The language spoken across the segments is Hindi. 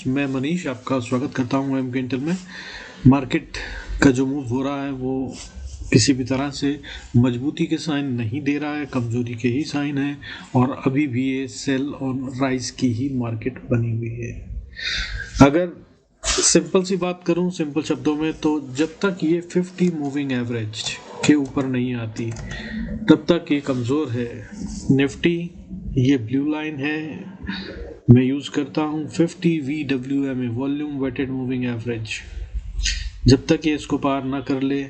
मैं मनीष आपका स्वागत करता हूं एम कैंटल में। मार्केट का जो मूव हो रहा है वो किसी भी तरह से मजबूती के साइन नहीं दे रहा है, कमजोरी के ही साइन है और अभी भी ये सेल और राइज की ही मार्केट बनी हुई है। अगर सिंपल सी बात करूं, सिंपल शब्दों में, तो जब तक ये 50 मूविंग एवरेज के ऊपर नहीं आती तब तक ये कमज़ोर है। निफ्टी ये ब्लू लाइन है, मैं यूज़ करता हूँ 50 VWM volume weighted moving average. जब तक ये इसको पार ना कर ले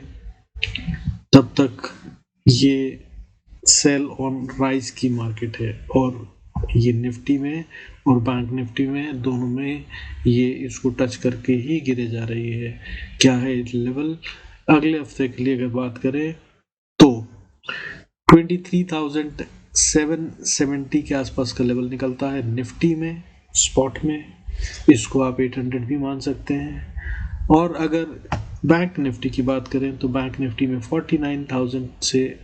तब तक ये सेल ऑन राइज की मार्केट है और ये निफ्टी में और बैंक निफ्टी में दोनों में ये इसको टच करके ही गिरे जा रही है। क्या है लेवल अगले हफ्ते के लिए अगर बात करें तो 23,770 के आसपास का लेवल निकलता है निफ्टी में, स्पॉट में। इसको आप 800 भी मान सकते हैं। और अगर बैंक निफ्टी की बात करें तो बैंक निफ्टी में 49,000 से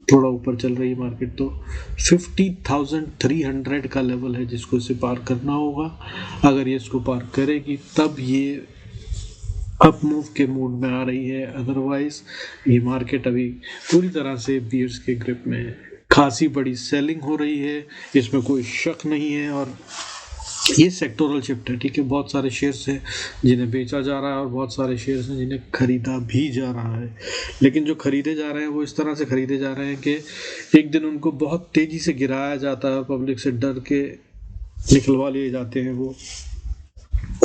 थोड़ा ऊपर चल रही है मार्केट, तो 50,300 का लेवल है जिसको इसे पार करना होगा। अगर ये इसको पार करेगी तब ये अप मूव के मूड में आ रही है, अदरवाइज ये मार्केट अभी पूरी तरह से बियर्स के ग्रिप में है। खासी बड़ी सेलिंग हो रही है, इसमें कोई शक नहीं है। और ये सेक्टोरल शिफ्ट है, ठीक है। बहुत सारे शेयर्स हैं जिन्हें बेचा जा रहा है और बहुत सारे शेयर्स हैं जिन्हें खरीदा भी जा रहा है। लेकिन जो खरीदे जा रहे हैं वो इस तरह से खरीदे जा रहे हैं कि एक दिन उनको बहुत तेजी से गिराया जाता है, पब्लिक से डर के निकलवा लिए जाते हैं वो,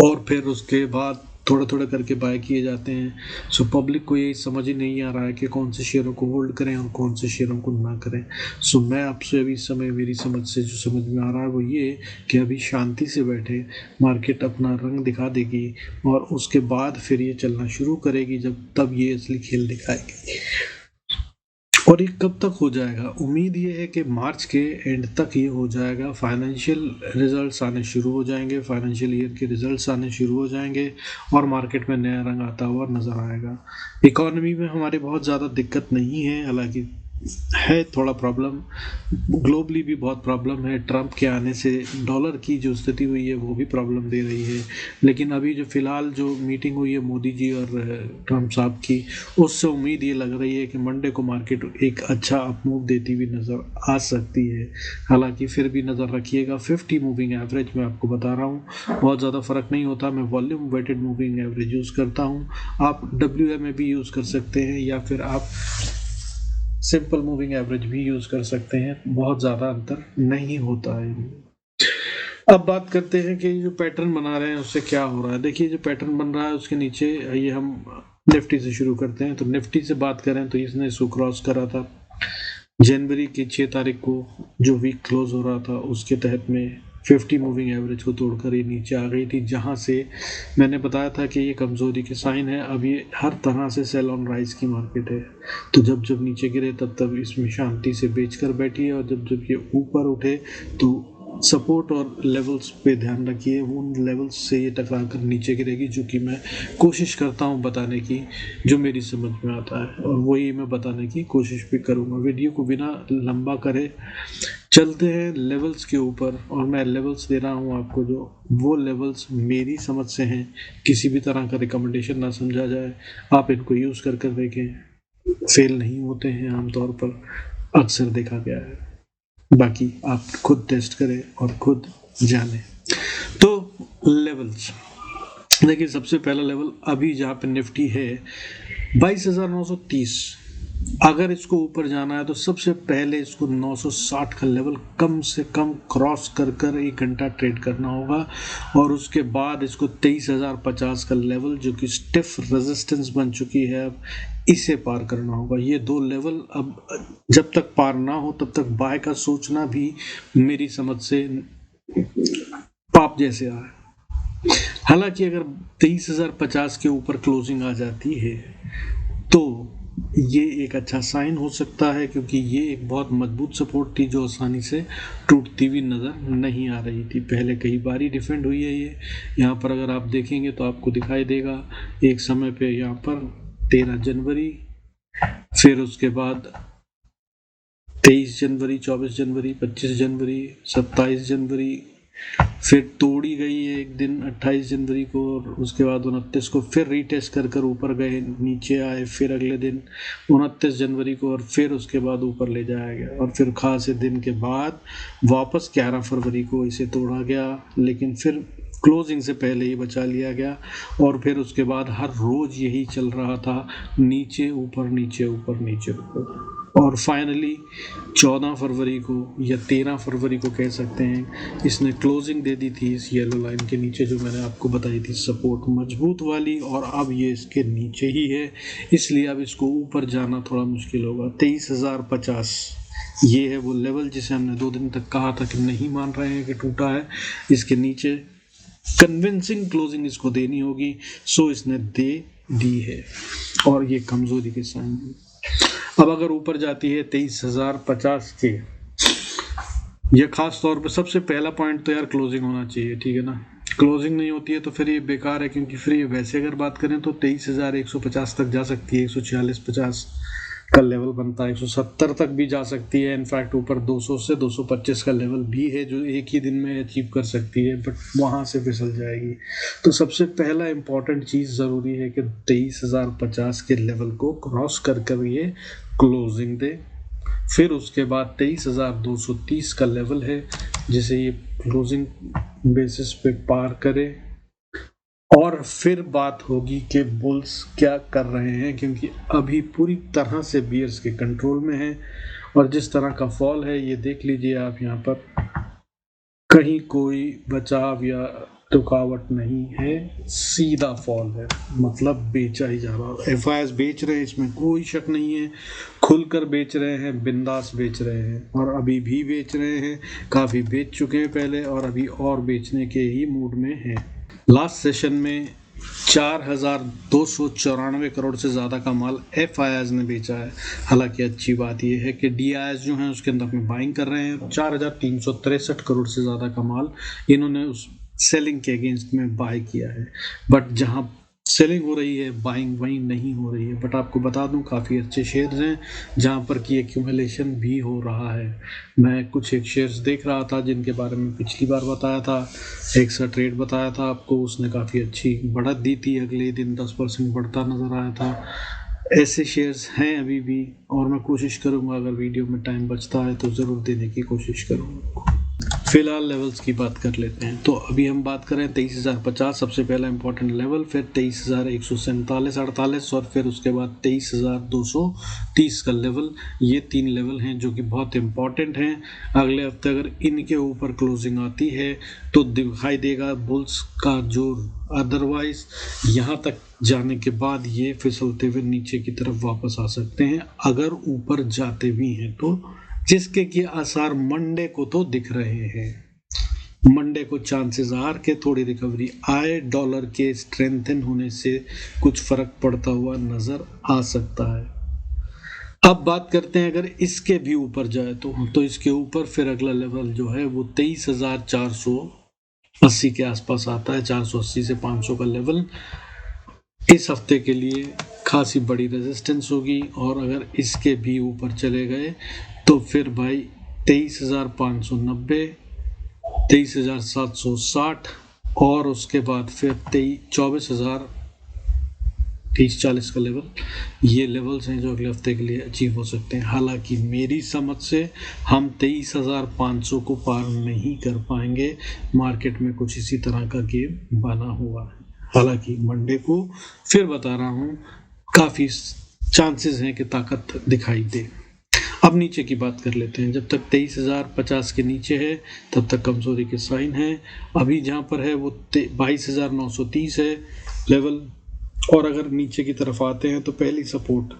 और फिर उसके बाद थोड़ा थोड़ा करके बाय किए जाते हैं। सो पब्लिक को ये समझ ही नहीं आ रहा है कि कौन से शेयरों को होल्ड करें और कौन से शेयरों को ना करें। सो मैं आपसे अभी इस समय मेरी समझ से जो समझ में आ रहा है वो ये कि अभी शांति से बैठे, मार्केट अपना रंग दिखा देगी और उसके बाद फिर ये चलना शुरू करेगी, जब तब ये असली खेल दिखाएगी। और ये कब तक हो जाएगा? उम्मीद ये है कि मार्च के एंड तक ये हो जाएगा। फाइनेंशियल रिजल्ट्स आने शुरू हो जाएंगे, फाइनेंशियल ईयर के रिजल्ट्स आने शुरू हो जाएंगे और मार्केट में नया रंग आता हुआ नजर आएगा। इकोनॉमी में हमारे बहुत ज़्यादा दिक्कत नहीं है, हालांकि है थोड़ा प्रॉब्लम, ग्लोबली भी बहुत प्रॉब्लम है। ट्रंप के आने से डॉलर की जो स्थिति हुई है वो भी प्रॉब्लम दे रही है। लेकिन अभी जो फिलहाल जो मीटिंग हुई है मोदी जी और ट्रंप साहब की, उससे उम्मीद ये लग रही है कि मंडे को मार्केट एक अच्छा अपमूव देती हुई नज़र आ सकती है। हालांकि फिर भी नज़र रखिएगा 50 मूविंग एवरेज, मैं आपको बता रहा हूँ बहुत ज़्यादा फ़र्क नहीं होता। मैं volume weighted moving average use करता हूँ, आप WM भी यूज़ कर सकते हैं या फिर आप सिंपल मूविंग एवरेज भी यूज कर सकते हैं, बहुत ज़्यादा अंतर नहीं होता है। अब बात करते हैं कि जो पैटर्न बना रहे हैं उससे क्या हो रहा है। देखिए जो पैटर्न बन रहा है उसके नीचे, ये हम निफ्टी से शुरू करते हैं। तो निफ्टी से बात करें तो इसने इसको क्रॉस करा था जनवरी की 6 तारीख को, जो वीक क्लोज हो रहा था उसके तहत में 50 मूविंग एवरेज को तोड़कर ये नीचे आ गई थी, जहां से मैंने बताया था कि ये कमजोरी के साइन है। अब ये हर तरह से सेल ऑन राइज की मार्केट है, तो जब जब नीचे गिरे तब तब इसमें शांति से बेचकर बैठी है और जब जब ये ऊपर उठे तो सपोर्ट और लेवल्स पे ध्यान रखिए, उन लेवल्स से ये टकरा कर नीचे गिरेगी, जो कि मैं कोशिश करता हूँ बताने की, जो मेरी समझ में आता है और वही मैं बताने की कोशिश भी करूँगा। वीडियो को बिना लंबा करे चलते हैं लेवल्स के ऊपर, और मैं लेवल्स दे रहा हूँ आपको, जो वो लेवल्स मेरी समझ से हैं, किसी भी तरह का रिकमेंडेशन ना समझा जाए। आप इनको यूज़ कर कर देखें, फेल नहीं होते हैं आमतौर पर, अक्सर देखा गया है। बाकी आप खुद टेस्ट करें और खुद जानें। तो लेवल्स देखिए, सबसे पहला लेवल अभी जहाँ पे निफ्टी है 22,930, अगर इसको ऊपर जाना है तो सबसे पहले इसको 960 का लेवल कम से कम क्रॉस कर कर 1 घंटा ट्रेड करना होगा और उसके बाद इसको 23,050 का लेवल, जो कि स्टिफ रेजिस्टेंस बन चुकी है, अब इसे पार करना होगा। ये दो लेवल अब जब तक पार ना हो तब तक बाय का सोचना भी मेरी समझ से पाप जैसे आ है। हालांकि अगर 23,050 के ऊपर क्लोजिंग आ जाती है तो ये एक अच्छा साइन हो सकता है, क्योंकि ये एक बहुत मजबूत सपोर्ट थी जो आसानी से टूटती हुई नज़र नहीं आ रही थी। पहले कई बार ही डिफेंड हुई है ये। यहाँ पर अगर आप देखेंगे तो आपको दिखाई देगा एक समय पे यहाँ पर 13 जनवरी, फिर उसके बाद 23 जनवरी, 24 जनवरी, 25 जनवरी, 27 जनवरी, फिर तोड़ी गई है एक दिन 28 जनवरी को, और उसके बाद 29 को फिर रीटेस्ट कर कर ऊपर गए, नीचे आए, फिर अगले दिन 29 जनवरी को, और फिर उसके बाद ऊपर ले जाया गया, और फिर खासे दिन के बाद वापस 11 फरवरी को इसे तोड़ा गया, लेकिन फिर क्लोजिंग से पहले ही बचा लिया गया। और फिर उसके बाद हर रोज यही चल रहा था, नीचे ऊपर नीचे ऊपर नीचे ऊपर, और फाइनली 14 फरवरी को या 13 फरवरी को कह सकते हैं, इसने क्लोजिंग दे दी थी इस येलो लाइन के नीचे, जो मैंने आपको बताई थी सपोर्ट मजबूत वाली, और अब ये इसके नीचे ही है, इसलिए अब इसको ऊपर जाना थोड़ा मुश्किल होगा। 23,050 ये है वो लेवल जिसे हमने 2 दिन तक कहा था कि नहीं मान रहे हैं कि टूटा है, इसके नीचे कन्विंसिंग क्लोजिंग इसको देनी होगी, सो इसने दे दी है, और ये कमजोरी के साइन है। अब अगर ऊपर जाती है 23,050 के, यह खास तौर पे सबसे पहला पॉइंट तो यार क्लोजिंग होना चाहिए, ठीक है ना। क्लोजिंग नहीं होती है तो फिर ये बेकार है, क्योंकि फिर ये वैसे अगर बात करें तो 23,150 तक जा सकती है, 146.50 का लेवल बनता है, 170 तक भी जा सकती है, इनफैक्ट ऊपर 200 से 225 का लेवल भी है जो एक ही दिन में अचीव कर सकती है, बट वहां से फिसल जाएगी। तो सबसे पहला इंपॉर्टेंट चीज जरूरी है कि 23,050 के लेवल को क्रॉस कर कर ये क्लोजिंग दे। फिर उसके बाद 23,230 का लेवल है जिसे ये क्लोजिंग बेसिस पे पार करे, और फिर बात होगी कि बुल्स क्या कर रहे हैं, क्योंकि अभी पूरी तरह से बियर्स के कंट्रोल में है, और जिस तरह का फॉल है ये देख लीजिए आप, यहाँ पर कहीं कोई बचाव या रुकावट नहीं है, सीधा फॉल है, मतलब बेचा ही जा रहा है। एफआईएस बेच रहे हैं, इसमें कोई शक नहीं है, खुलकर बेच रहे हैं, बिंदास बेच रहे हैं, और अभी भी बेच रहे हैं, काफ़ी बेच चुके हैं पहले, और अभी और बेचने के ही मूड में हैं। लास्ट सेशन में 4,294 करोड़ से ज़्यादा का माल एफआईआईज ने बेचा है। हालांकि अच्छी बात यह है कि डीआईएस जो हैं उसके अंदर में बाइंग कर रहे हैं, 4,363 करोड़ से ज़्यादा का माल इन्होंने उस सेलिंग के अगेंस्ट में बाय किया है, बट जहां सेलिंग हो रही है बाइंग वहीं नहीं हो रही है। बट आपको बता दूं काफ़ी अच्छे शेयर्स हैं जहां पर कि एक्यूमुलेशन भी हो रहा है। मैं कुछ एक शेयर्स देख रहा था जिनके बारे में पिछली बार बताया था, एक सा ट्रेड बताया था आपको, उसने काफ़ी अच्छी बढ़त दी थी, अगले दिन 10% बढ़ता नज़र आया था। ऐसे शेयर्स हैं अभी भी, और मैं कोशिश करूंगा अगर वीडियो में टाइम बचता है तो ज़रूर देने की कोशिश करूंगा। फिलहाल लेवल्स की बात कर लेते हैं। तो अभी हम बात करें 23,050 सबसे पहला इंपॉर्टेंट लेवल, फिर 23,147-48, और फिर उसके बाद 23,230 का लेवल। ये 3 लेवल हैं जो कि बहुत इंपॉर्टेंट हैं। अगले हफ्ते अगर इनके ऊपर क्लोजिंग आती है तो दिखाई देगा बुल्स का जोर, अदरवाइज यहाँ तक जाने के बाद ये फिसलते हुए नीचे की तरफ वापस आ सकते हैं अगर ऊपर जाते भी हैं तो, जिसके कि आसार मंडे को तो दिख रहे हैं। मंडे को चांसेस आर के थोड़ी रिकवरी आए, डॉलर के स्ट्रेंथन होने से कुछ फर्क पड़ता हुआ नजर आ सकता है। अब बात करते हैं अगर इसके भी ऊपर जाए तो इसके ऊपर फिर अगला लेवल जो है वो 23,480 के आसपास आता है, 480 से 500 का लेवल इस हफ्ते के लिए खासी बड़ी रेजिस्टेंस होगी। और अगर इसके भी ऊपर चले गए तो फिर भाई 23,590, 23,760, और उसके बाद फिर 24,000, 30-40 का लेवल, ये लेवल्स हैं जो अगले हफ्ते के लिए अचीव हो सकते हैं। हालांकि मेरी समझ से हम 23,500 को पार नहीं कर पाएंगे, मार्केट में कुछ इसी तरह का गेम बना हुआ है। हालांकि मंडे को फिर बता रहा हूँ काफ़ी चांसेस हैं कि ताकत दिखाई दे। अब नीचे की बात कर लेते हैं। जब तक 23,050 के नीचे है तब तक कमजोरी के साइन है। अभी जहाँ पर है वो 22,930 है लेवल, और अगर नीचे की तरफ आते हैं तो पहली सपोर्ट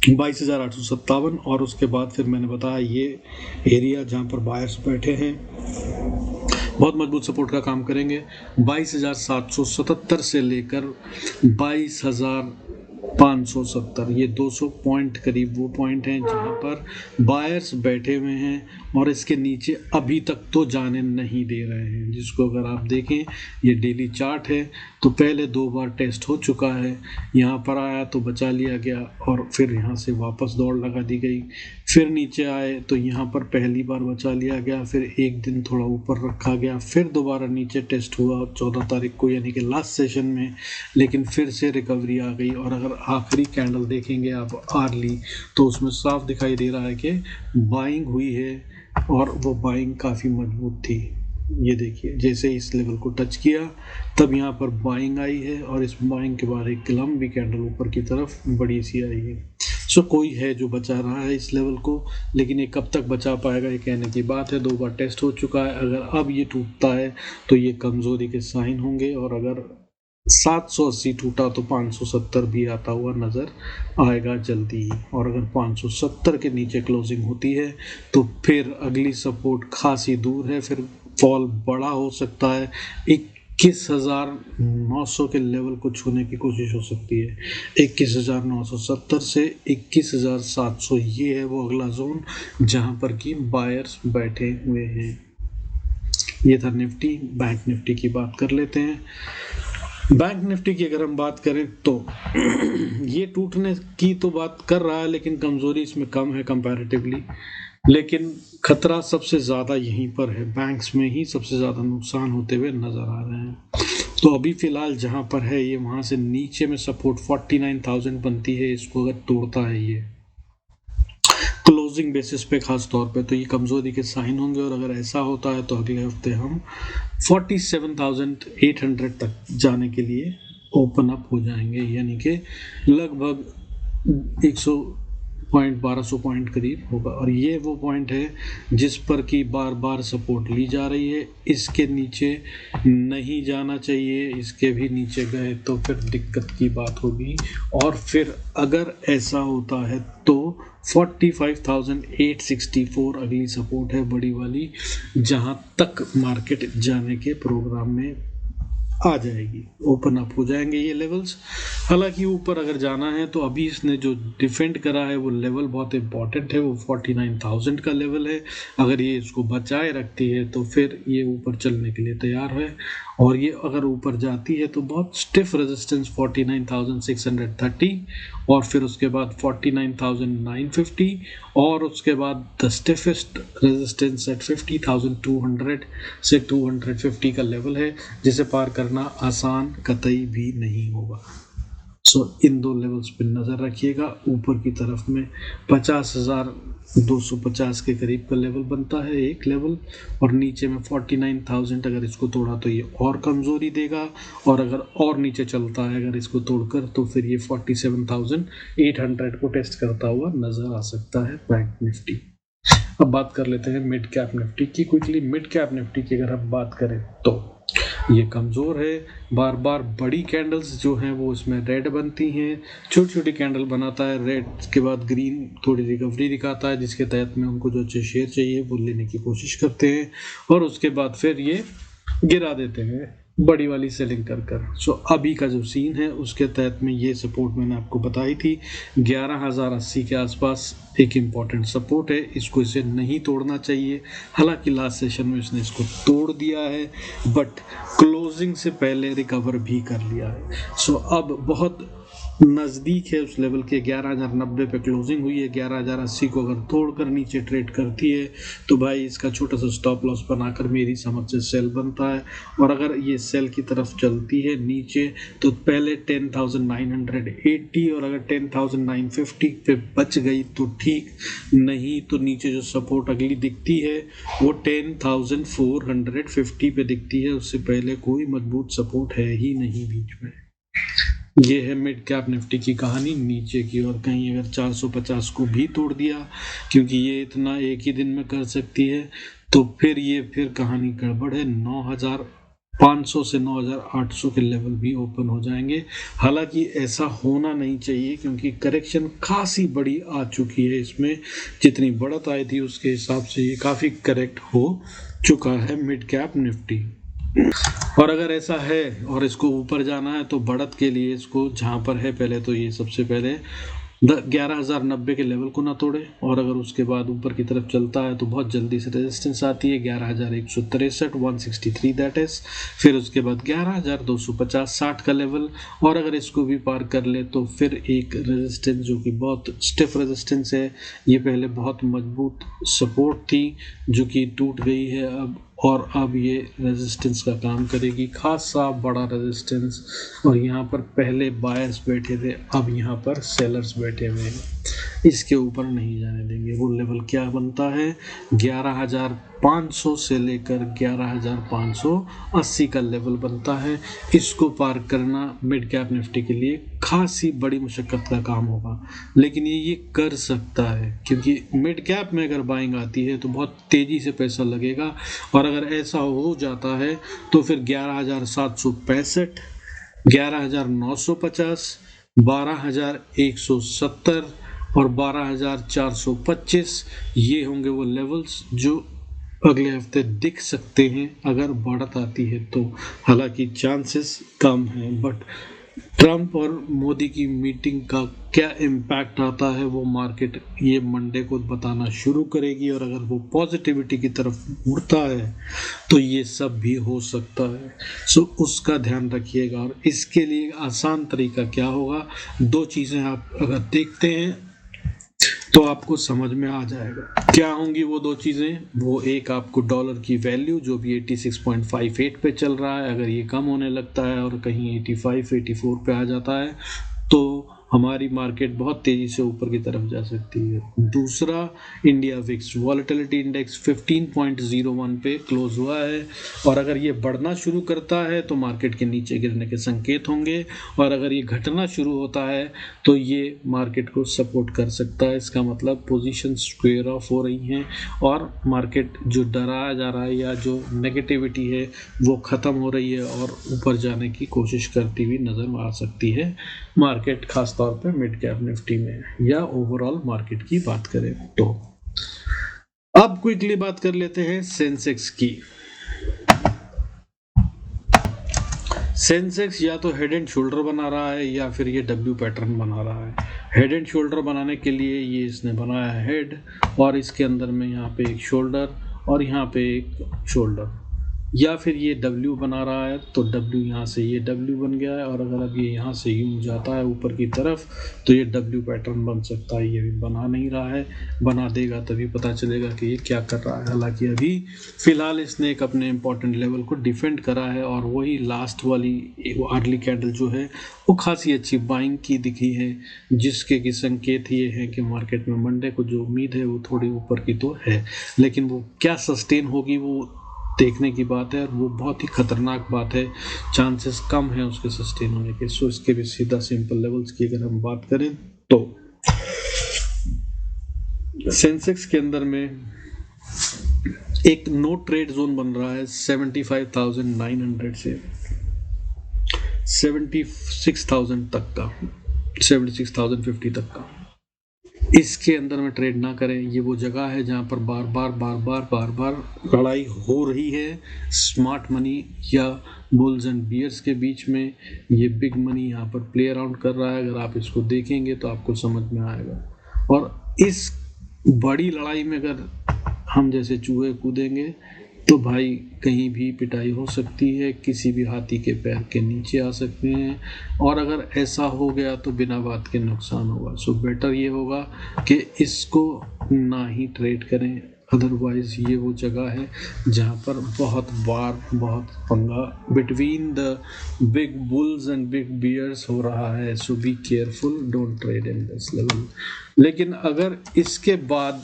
22,857, और उसके बाद फिर मैंने बताया ये एरिया जहाँ पर बायर्स बैठे हैं बहुत मजबूत सपोर्ट का काम करेंगे। 22,777 से लेकर 22,570, ये 200 पॉइंट करीब वो पॉइंट हैं जहां पर बायर्स बैठे हुए हैं, और इसके नीचे अभी तक तो जाने नहीं दे रहे हैं। जिसको अगर आप देखें ये डेली चार्ट है तो पहले 2 बार टेस्ट हो चुका है, यहाँ पर आया तो बचा लिया गया और फिर यहाँ से वापस दौड़ लगा दी गई, फिर नीचे आए तो यहाँ पर पहली बार बचा लिया गया, फिर एक दिन थोड़ा ऊपर रखा गया, फिर दोबारा नीचे टेस्ट हुआ 14 तारीख को यानी कि लास्ट सेशन में, लेकिन फिर से रिकवरी आ गई। और अगर आखिरी कैंडल देखेंगे आप आर्ली तो उसमें साफ दिखाई दे रहा है कि बाइंग हुई है और वो बाइंग काफ़ी मजबूत थी। ये देखिए जैसे इस लेवल को टच किया तब यहाँ पर बाइंग आई है और इस बाइंग के बाद एक लंबी कैंडल ऊपर की तरफ बड़ी सी आई है। सो कोई है जो बचा रहा है इस लेवल को, लेकिन ये कब तक बचा पाएगा ये कहने की बात है। 2 बार टेस्ट हो चुका है, अगर अब ये टूटता है तो ये कमज़ोरी के साइन होंगे, और अगर 780 टूटा तो 570 भी आता हुआ नज़र आएगा जल्दी ही। और अगर 570 के नीचे क्लोजिंग होती है तो फिर अगली सपोर्ट खासी दूर है, फिर फॉल बड़ा हो सकता है। 21,900 के लेवल को छूने की कोशिश हो सकती है। 21,970 से 21,700 ये है वो अगला जोन जहां पर कि बायर्स बैठे हुए हैं। ये था निफ्टी। बैंक निफ्टी की बात कर लेते हैं। बैंक निफ्टी की अगर हम बात करें तो ये टूटने की तो बात कर रहा है, लेकिन कमजोरी इसमें कम है कंपैरेटिवली। लेकिन खतरा सबसे ज़्यादा यहीं पर है, बैंक्स में ही सबसे ज़्यादा नुकसान होते हुए नज़र आ रहे हैं। तो अभी फ़िलहाल जहां पर है ये वहां से नीचे में सपोर्ट 49,000 बनती है। इसको अगर तोड़ता है ये क्लोजिंग बेसिस पे खास तौर पे तो ये कमज़ोरी के साइन होंगे, और अगर ऐसा होता है तो अगले हफ्ते हम 47,800 तक जाने के लिए ओपन अप हो जाएंगे, यानी कि लगभग 100 पॉइंट 1200 पॉइंट करीब होगा। और ये वो पॉइंट है जिस पर कि बार बार सपोर्ट ली जा रही है। इसके नीचे नहीं जाना चाहिए, इसके भी नीचे गए तो फिर दिक्कत की बात होगी। और फिर अगर ऐसा होता है तो 45,864 अगली सपोर्ट है बड़ी वाली, जहां तक मार्केट जाने के प्रोग्राम में आ जाएगी, ओपन अप हो जाएंगे ये लेवल्स। हालांकि ऊपर अगर जाना है तो अभी इसने जो डिफेंड करा है वो लेवल बहुत इंपॉर्टेंट है, वो 49,000 का लेवल है। अगर ये इसको बचाए रखती है तो फिर ये ऊपर चलने के लिए तैयार है, और ये अगर ऊपर जाती है तो बहुत स्टिफ रेजिस्टेंस 49,630, और फिर उसके बाद 49,950, और उसके बाद द स्टिफेस्ट रेजिस्टेंस एट 50,200 से 250 का लेवल है, जिसे पार करना आसान कतई भी नहीं होगा। सो इन दो लेवल्स पे नज़र रखिएगा। ऊपर की तरफ में 50,250 के करीब का लेवल बनता है एक लेवल, और नीचे में 49,000 अगर इसको तोड़ा तो ये और कमज़ोरी देगा, और अगर और नीचे चलता है अगर इसको तोड़कर तो फिर ये 47,800 को टेस्ट करता हुआ नज़र आ सकता है बैंक निफ्टी। अब बात कर लेते हैं मिड कैप निफ्टी की क्विकली। मिड कैप निफ्टी की अगर हम बात करें तो ये कमज़ोर है। बार बार बड़ी कैंडल्स जो हैं वो इसमें रेड बनती हैं, छोटी छोटी कैंडल बनाता है, रेड के बाद ग्रीन थोड़ी रिकवरी दिखाता है, जिसके तहत में उनको जो अच्छे शेयर चाहिए वो लेने की कोशिश करते हैं, और उसके बाद फिर ये गिरा देते हैं बड़ी वाली सेलिंग कर कर। सो अभी का जो सीन है उसके तहत में ये सपोर्ट मैंने आपको बताई थी 11,080 के आसपास एक इम्पॉर्टेंट सपोर्ट है, इसको इसे नहीं तोड़ना चाहिए। हालांकि लास्ट सेशन में इसने इसको तोड़ दिया है, बट क्लोजिंग से पहले रिकवर भी कर लिया है। सो अब बहुत नज़दीक है उस लेवल के। 11,090 पे क्लोजिंग हुई है। 11,080 को अगर तोड़कर नीचे ट्रेड करती है तो भाई इसका छोटा सा स्टॉप लॉस बनाकर मेरी समझ से सेल बनता है, और अगर ये सेल की तरफ चलती है नीचे तो पहले 10,980, और अगर 10,950 पे बच गई तो ठीक, नहीं तो नीचे जो सपोर्ट अगली दिखती है वो 10,450 पे दिखती है। उससे पहले कोई मजबूत सपोर्ट है ही नहीं बीच में। ये है मिड कैप निफ्टी की कहानी नीचे की। और कहीं अगर 450 को भी तोड़ दिया, क्योंकि ये इतना एक ही दिन में कर सकती है, तो फिर कहानी गड़बड़ है। 9,500 से 9,800 के लेवल भी ओपन हो जाएंगे। हालांकि ऐसा होना नहीं चाहिए, क्योंकि करेक्शन खासी बड़ी आ चुकी है इसमें। जितनी बढ़त आई थी उसके हिसाब से ये काफ़ी करेक्ट हो चुका है मिड कैप निफ्टी। और अगर ऐसा है और इसको ऊपर जाना है तो बढ़त के लिए इसको जहाँ पर है पहले तो ये सबसे पहले 11,090 के लेवल को ना तोड़े, और अगर उसके बाद ऊपर की तरफ चलता है तो बहुत जल्दी से रेजिस्टेंस आती है 11,163 163 दैट इज, फिर उसके बाद 11,250 60 का लेवल, और अगर इसको भी पार कर ले तो फिर एक रेजिस्टेंस जो कि बहुत स्टिफ रेजिस्टेंस है, ये पहले बहुत मजबूत सपोर्ट थी जो कि टूट गई है अब, और अब ये रेजिस्टेंस का काम करेगी, खासा बड़ा रेजिस्टेंस। और यहाँ पर पहले बायर्स बैठे थे, अब यहाँ पर सेलर्स बैठे हुए हैं, इसके ऊपर नहीं जाने देंगे। वो लेवल क्या बनता है, 11,500 से लेकर 11,580 का लेवल बनता है। इसको पार करना मिड कैप निफ्टी के लिए खासी बड़ी मुशक्कत का काम होगा, लेकिन ये कर सकता है, क्योंकि मिड कैप में अगर बाइंग आती है तो बहुत तेजी से पैसा लगेगा, और अगर ऐसा हो जाता है तो फिर 11,765, 11,950, 12,170 और 12,425 ये होंगे वो लेवल्स जो अगले हफ्ते दिख सकते हैं अगर बढ़त आती है तो। हालांकि चांसेस कम हैं, बट ट्रंप और मोदी की मीटिंग का क्या इम्पैक्ट आता है वो मार्केट ये मंडे को बताना शुरू करेगी, और अगर वो पॉजिटिविटी की तरफ मुड़ता है तो ये सब भी हो सकता है। सो उसका ध्यान रखिएगा, और इसके लिए आसान तरीका क्या होगा, दो चीज़ें आप अगर देखते हैं तो आपको समझ में आ जाएगा क्या होंगी वो दो चीज़ें। वो एक, आपको डॉलर की वैल्यू जो भी 86.58 पे चल रहा है, अगर ये कम होने लगता है और कहीं 85 84 पे आ जाता है तो हमारी मार्केट बहुत तेजी से ऊपर की तरफ जा सकती है। दूसरा, इंडिया विक्स वॉलेटिलिटी इंडेक्स 15.01 पे क्लोज हुआ है, और अगर ये बढ़ना शुरू करता है तो मार्केट के नीचे गिरने के संकेत होंगे, और अगर ये घटना शुरू होता है तो ये मार्केट को सपोर्ट कर सकता है। इसका मतलब पोजीशन स्क्वेयर ऑफ हो रही हैं, और मार्केट जो डराया जा रहा है या जो नेगेटिविटी है वो ख़त्म हो रही है और ऊपर जाने की कोशिश करती हुई नज़र आ सकती है मार्केट, खास तौर पे मिड कैप निफ्टी में, या ओवरऑल मार्केट की बात करें तो। अब क्विकली बात कर लेते हैं सेंसेक्स की। सेंसेक्स या तो हेड एंड शोल्डर बना रहा है या फिर ये डब्ल्यू पैटर्न बना रहा है। हेड एंड शोल्डर बनाने के लिए ये इसने बनाया है हेड, और इसके अंदर में यहाँ पे एक शोल्डर और यहाँ पे एक शोल्डर, या फिर ये W बना रहा है तो W यहाँ से ये W बन गया है, और अगर अब ये यहाँ से यूं जाता है ऊपर की तरफ तो ये W पैटर्न बन सकता है। ये भी बना नहीं रहा है, बना देगा तभी पता चलेगा कि ये क्या कर रहा है। हालांकि अभी फिलहाल इसने एक अपने इंपॉर्टेंट लेवल को डिफेंड करा है, और वही लास्ट वाली अर्ली कैंडल जो है वो खासी अच्छी बाइंग की दिखी है, जिसके की संकेत ये है कि मार्केट में मंडे को जो उम्मीद है वो थोड़ी ऊपर की तो है, लेकिन वो क्या सस्टेन होगी वो देखने की बात है, और वो बहुत ही खतरनाक बात है, चांसेस कम है उसके सस्टेन होने के। सो इसके भी सीधा सिंपल लेवल्स की अगर हम बात करें तो सेंसेक्स के अंदर में एक नो ट्रेड जोन बन रहा है 75,900 से 76,000 तक का, 76,050 तक का। इसके अंदर में ट्रेड ना करें, ये वो जगह है जहाँ पर बार बार लड़ाई हो रही है स्मार्ट मनी या बुल्स एंड बियर्स के बीच में। ये बिग मनी यहाँ पर प्ले अराउंड कर रहा है, अगर आप इसको देखेंगे तो आपको समझ में आएगा। और इस बड़ी लड़ाई में अगर हम जैसे चूहे कूदेंगे तो भाई कहीं भी पिटाई हो सकती है, किसी भी हाथी के पैर के नीचे आ सकते हैं, और अगर ऐसा हो गया तो बिना बात के नुकसान होगा। सो बेटर ये होगा कि इसको ना ही ट्रेड करें, अदरवाइज ये वो जगह है जहाँ पर बहुत पंगा between the big bulls and big bears हो रहा है। So be careful, don't trade in this level. लेकिन अगर इसके बाद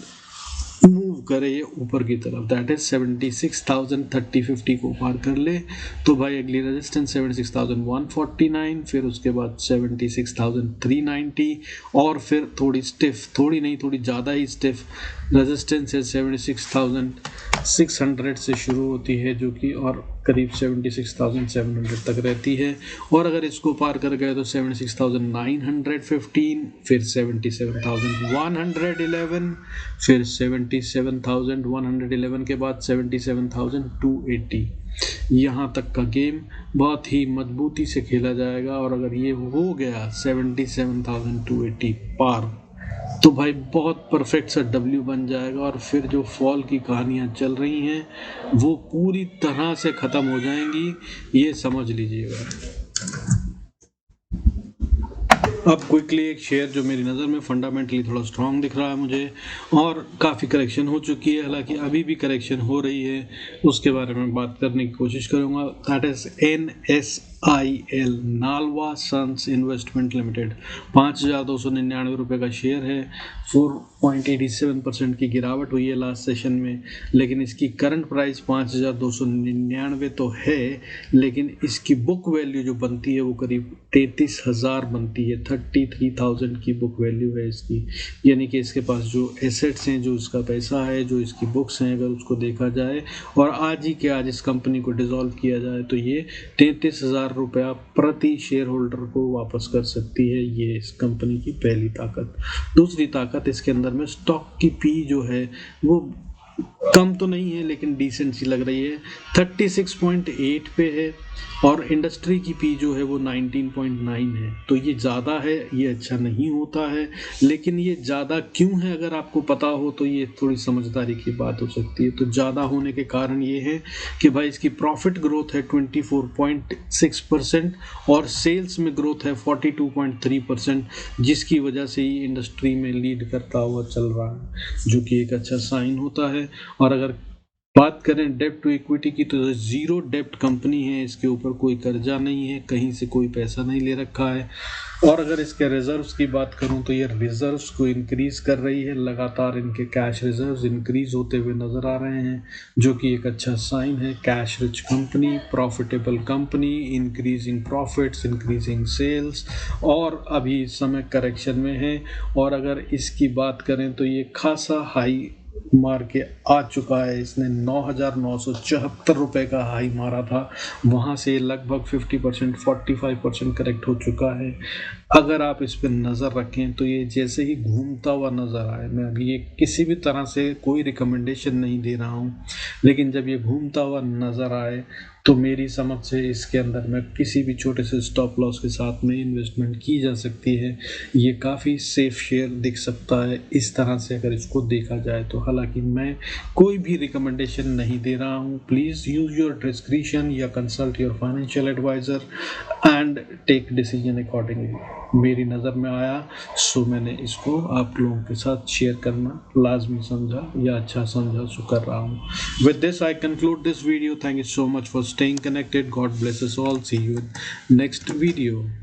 मूव करे ये ऊपर की तरफ, दैट इज 76,030-50 को पार कर ले तो भाई अगली रेजिस्टेंस 76,149, फिर उसके बाद 76,390, और फिर थोड़ी स्टिफ, थोड़ी नहीं थोड़ी ज़्यादा ही स्टिफ रेजिस्टेंस है 76,600 से शुरू होती है, जो कि और करीब 76,700 तक रहती है। और अगर इसको पार कर गए तो 76,915, फिर 77,111, फिर 77,000 77,111 के बाद 77,280, यहाँ तक का गेम बहुत ही मजबूती से खेला जाएगा। और अगर ये हो गया 77,280 पार, तो भाई बहुत परफेक्ट सा डब्ल्यू बन जाएगा और फिर जो फॉल की कहानियाँ चल रही हैं वो पूरी तरह से ख़त्म हो जाएंगी, ये समझ लीजिएगा। अब क्विकली एक शेयर जो मेरी नज़र में फंडामेंटली थोड़ा स्ट्रांग दिख रहा है मुझे, और काफ़ी करेक्शन हो चुकी है, हालांकि अभी भी करेक्शन हो रही है, उसके बारे में बात करने की कोशिश करूँगा। That is NSIL, Nalwa sons investment limited. 5,299 रुपये का शेयर है। 4.87% की गिरावट हुई है लास्ट सेशन में, लेकिन इसकी करंट प्राइस 5,299 तो है, लेकिन इसकी बुक वैल्यू जो बनती है वो करीब 33,000 बनती है। 33,000 की बुक वैल्यू है इसकी, यानी कि इसके पास जो एसेट्स हैं, जो इसका पैसा है, जो इसकी बुक्स हैं, अगर उसको देखा जाए और आज ही के आज इस कंपनी को डिसॉल्व किया जाए तो ये 33,000 रुपया प्रति शेयर होल्डर को वापस कर सकती है। ये इस कंपनी की पहली ताकत। दूसरी ताकत, इसके अंदर में स्टॉक की पी जो है वो कम तो नहीं है, लेकिन डिसेंट सी लग रही है। 36.8 पे है, और इंडस्ट्री की पी जो है वो 19.9 है। तो ये ज़्यादा है, ये अच्छा नहीं होता है, लेकिन ये ज़्यादा क्यों है अगर आपको पता हो तो ये थोड़ी समझदारी की बात हो सकती है। तो ज़्यादा होने के कारण ये है कि भाई इसकी प्रॉफिट ग्रोथ है 24.6% और सेल्स में ग्रोथ है 42.3%, जिसकी वजह से ये इंडस्ट्री में लीड करता हुआ चल रहा है, जो कि एक अच्छा साइन होता है। और अगर बात करें डेब्ट टू इक्विटी की, तो ज़ीरो डेब्ट कंपनी है, इसके ऊपर कोई कर्जा नहीं है, कहीं से कोई पैसा नहीं ले रखा है। और अगर इसके रिजर्व्स की बात करूं तो ये रिजर्व्स को इंक्रीज कर रही है, लगातार इनके कैश रिजर्व्स इंक्रीज होते हुए नज़र आ रहे हैं, जो कि एक अच्छा साइन है। Cash rich company, profitable company, increasing profits, increasing sales, और अभी समय करेक्शन में है। और अगर इसकी बात करें तो ये खासा हाई मार के आ चुका है। इसने 9,974 रुपये का हाई मारा था, वहाँ से लगभग 50% 45% करेक्ट हो चुका है। अगर आप इस पर नज़र रखें तो ये जैसे ही घूमता हुआ नज़र आए, मैं अभी ये किसी भी तरह से कोई रिकमेंडेशन नहीं दे रहा हूँ, लेकिन जब ये घूमता हुआ नज़र आए तो मेरी समझ से इसके अंदर में किसी भी छोटे से स्टॉप लॉस के साथ में इन्वेस्टमेंट की जा सकती है। ये काफ़ी सेफ शेयर दिख सकता है इस तरह से अगर इसको देखा जाए तो। हालांकि मैं कोई भी रिकमेंडेशन नहीं दे रहा हूँ। प्लीज़ यूज़ योर डिस्क्रिशन या consult your financial advisor and take decision accordingly. मेरी नज़र में आया सो मैंने इसको आप लोगों के साथ शेयर करना लाजमी समझा या अच्छा समझा, सो कर रहा हूँ। With this I conclude this video. Thank you so much for staying connected. God bless us all. See you in next video.